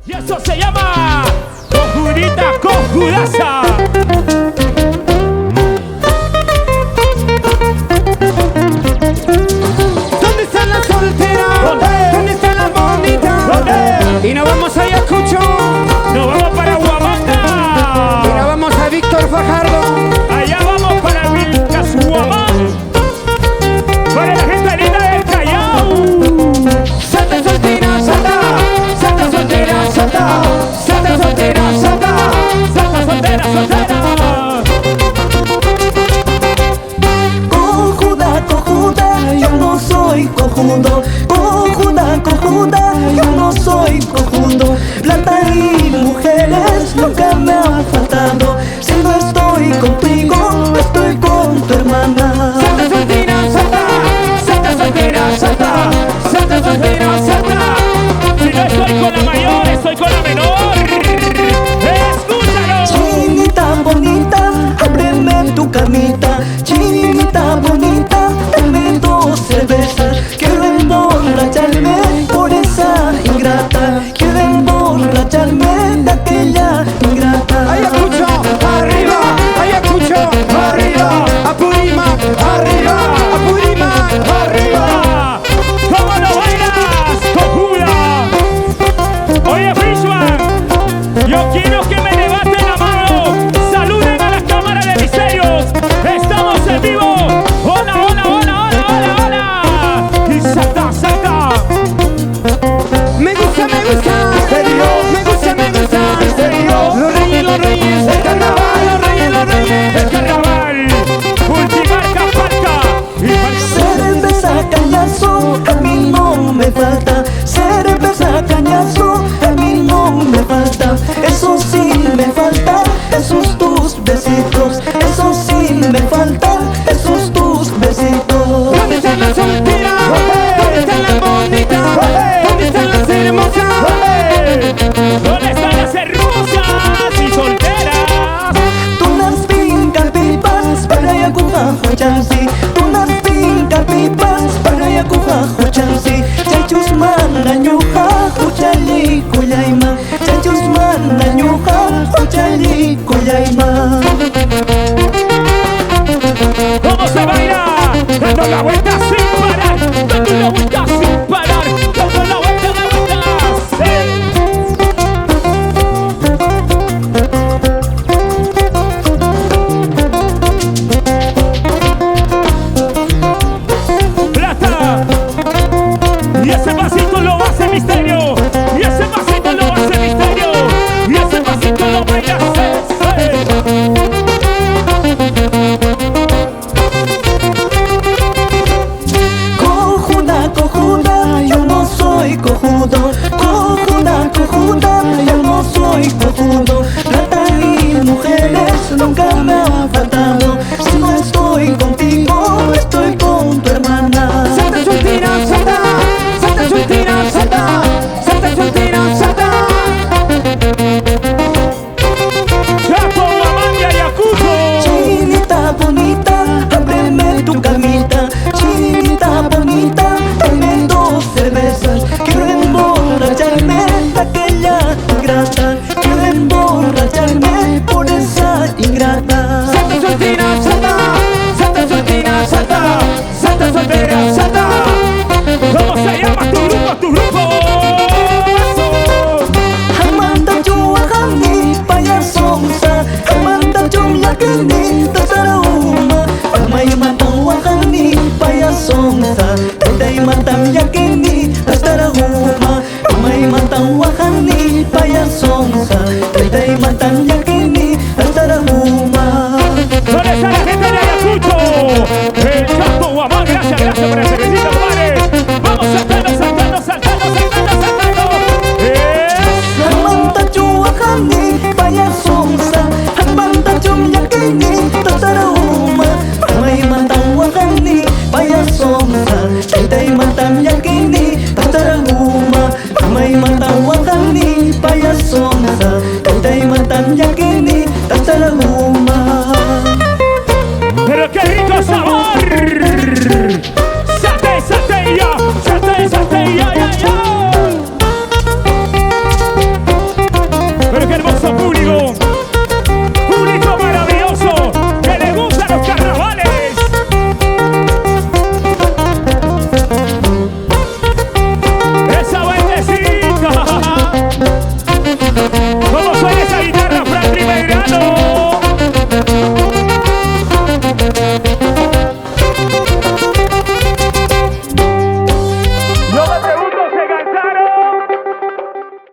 Y eso se llama Cojudita Cojudaza. ¿Dónde están las solteras? ¿Dónde están las bonitas? Y nos vamos a Ayacucho. Nos vamos para Huamanga. Y nos vamos a Víctor Fajardo. Allá vamos para Vilcas Huamán. Para la gente linda del Callao. Salta soltera, salta. Salta soltera, salta. Salta soltera, salta. Salta soltera, soltera. Cojuda, cojuda, yo no soy cojudo. Cojuda, cojuda, yo no soy cojudo. Plata y mujeres nunca me ha faltado. Si no estoy contigo, estoy con tu hermana. Salta soltera, salta. Salta soltera, salta. Salta soltera, salta. Si no estoy con la mayor, estoy con la menor. ¡Escúchalo! Chinita bonita, ábreme tu camita. Chinita bonita, dame 2 cervezas. Quiero emborracharme por esa ingrata. Quiero emborracharme de aquella ingrata. Ayacucho, arriba. Ayacucho, arriba. Apurímac, arriba. Apurímac, arriba. ¿Cómo lo bailas, cojuda? Oye, Fishman, yo quiero que me levanten la mano. Saluden a la cámara de misterios. Estamos en vivo. Hola, hola, hola, hola, hola, hola. Y salta, salta. Me gusta, serio. Me gusta, serio. Los reyes, el carnaval, los reyes. El carnaval. Multimarca, parca. Y Cerveza, cañazo, a mí no me falta. Cerveza, cañazo, a mí no me falta. Eso sí me falta, esos tus besitos. Eso sí me falta, esos tus besitos. ¿Dónde están las solteras? ¿Dónde están las bonitas? ¿Dónde están las hermosas? ¿dónde están las hermosas y solteras? Tú nas pinkas pipas para Ayacucho chansi. Tú nas pinkas pipas para Ayacucho chansi. Chachus mananyuja, huchali kuyaima. Chachus mananyuja, huchali kuyaima.